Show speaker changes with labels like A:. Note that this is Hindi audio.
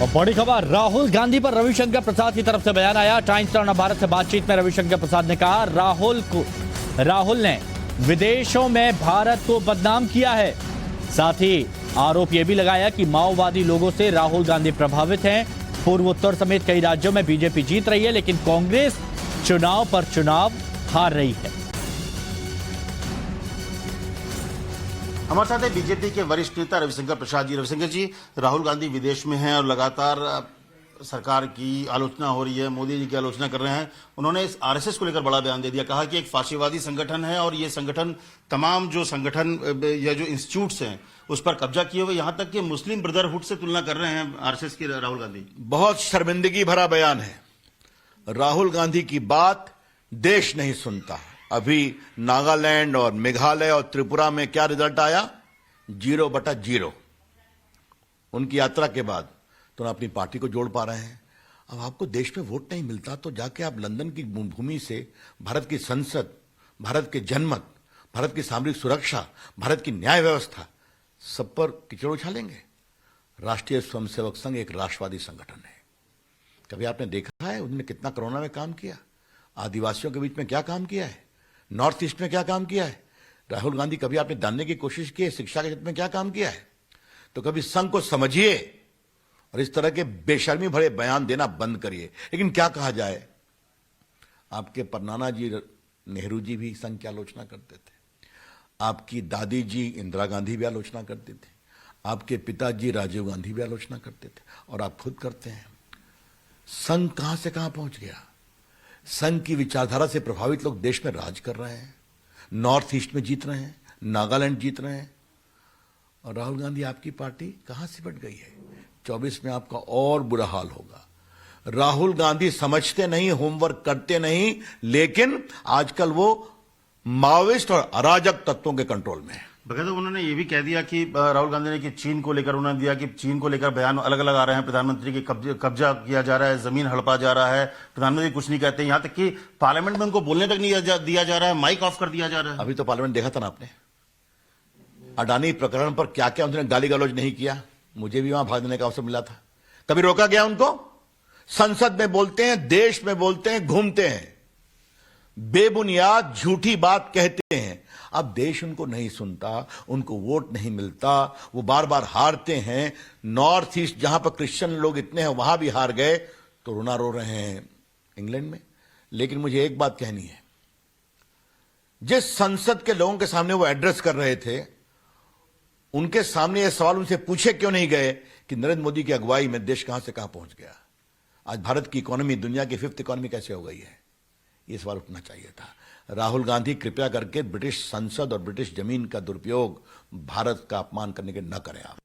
A: और बड़ी खबर, राहुल गांधी पर रविशंकर प्रसाद की तरफ से बयान आया। टाइम्स नाउ भारत से बातचीत में रविशंकर प्रसाद ने कहा, राहुल ने विदेशों में भारत को बदनाम किया है। साथ ही आरोप यह भी लगाया कि माओवादी लोगों से राहुल गांधी प्रभावित हैं। पूर्वोत्तर समेत कई राज्यों में बीजेपी जीत रही है, लेकिन कांग्रेस चुनाव पर चुनाव हार रही है।
B: हमारे साथ है बीजेपी के वरिष्ठ नेता रविशंकर प्रसाद जी। रविशंकर जी, राहुल गांधी विदेश में हैं और लगातार सरकार की आलोचना हो रही है, मोदी जी की आलोचना कर रहे हैं। उन्होंने इस आरएसएस को लेकर बड़ा बयान दे दिया, कहा कि एक फाशीवादी संगठन है और ये संगठन तमाम जो संगठन या जो इंस्टीट्यूट्स हैं उस पर कब्जा किए हुए, यहां तक कि मुस्लिम ब्रदरहुड से तुलना कर रहे हैं आरएसएस के राहुल गांधी।
C: बहुत शर्मिंदगी भरा बयान है। राहुल गांधी की बात देश नहीं सुनता। अभी नागालैंड और मेघालय और त्रिपुरा में क्या रिजल्ट आया? 0/0। उनकी यात्रा के बाद तो ना अपनी पार्टी को जोड़ पा रहे हैं। अब आपको देश में वोट नहीं मिलता तो जाके आप लंदन की भूमि से भारत की संसद, भारत के जनमत, भारत की सामरिक सुरक्षा, भारत की न्याय व्यवस्था, सब पर कीचड़ उछालेंगे। राष्ट्रीय स्वयंसेवक संघ एक राष्ट्रवादी संगठन है। कभी आपने देखा है उन्होंने कितना कोरोना में काम किया? आदिवासियों के बीच में क्या काम किया है? नॉर्थ ईस्ट में क्या काम किया है? राहुल गांधी कभी आपने जानने की कोशिश की है शिक्षा के क्षेत्र में क्या काम किया है? तो कभी संघ को समझिए और इस तरह के बेशर्मी भरे बयान देना बंद करिए। लेकिन क्या कहा जाए, आपके परनाना जी नेहरू जी भी संघ की आलोचना करते थे, आपकी दादी जी इंदिरा गांधी भी आलोचना करते थे, आपके पिताजी राजीव गांधी भी आलोचना करते थे, और आप खुद करते हैं। संघ कहां से कहां पहुंच गया? संघ की विचारधारा से प्रभावित लोग देश में राज कर रहे हैं, नॉर्थ ईस्ट में जीत रहे हैं, नागालैंड जीत रहे हैं, और राहुल गांधी आपकी पार्टी कहां सिमट गई है? 24 में आपका और बुरा हाल होगा। राहुल गांधी समझते नहीं, होमवर्क करते नहीं, लेकिन आजकल वो माओइस्ट और अराजक तत्वों के कंट्रोल में है।
B: बकायदा उन्होंने ये भी कह दिया कि राहुल गांधी ने कि चीन को लेकर उन्होंने दिया कि चीन को लेकर बयान अलग अलग आ रहे हैं, प्रधानमंत्री की कब्जा किया जा रहा है, जमीन हड़पा जा रहा है, प्रधानमंत्री कुछ नहीं कहते, यहां तक कि पार्लियामेंट में उनको बोलने तक नहीं दिया जा रहा है, माइक ऑफ कर दिया जा रहा है।
C: अभी तो पार्लियामेंट देखा था ना आपने, अडानी प्रकरण पर क्या क्या उन्होंने गाली गलौज नहीं किया। मुझे भी वहां भागने का अवसर मिला था, कभी रोका गया उनको? संसद में बोलते हैं, देश में बोलते हैं, घूमते हैं, बेबुनियाद झूठी बात कहते हैं। अब देश उनको नहीं सुनता, उनको वोट नहीं मिलता, वो बार बार हारते हैं। नॉर्थ ईस्ट जहां पर क्रिश्चियन लोग इतने हैं वहां भी हार गए तो रोना रो रहे हैं इंग्लैंड में। लेकिन मुझे एक बात कहनी है, जिस संसद के लोगों के सामने वो एड्रेस कर रहे थे, उनके सामने ये सवाल उनसे पूछे क्यों नहीं गए कि नरेंद्र मोदी की अगुवाई में देश कहां से कहां पहुंच गया? आज भारत की इकोनॉमी दुनिया की 5th इकोनॉमी कैसे हो गई है? ये सवाल उठना चाहिए था। राहुल गांधी कृपया करके ब्रिटिश संसद और ब्रिटिश जमीन का दुरुपयोग भारत का अपमान करने के न करें आप।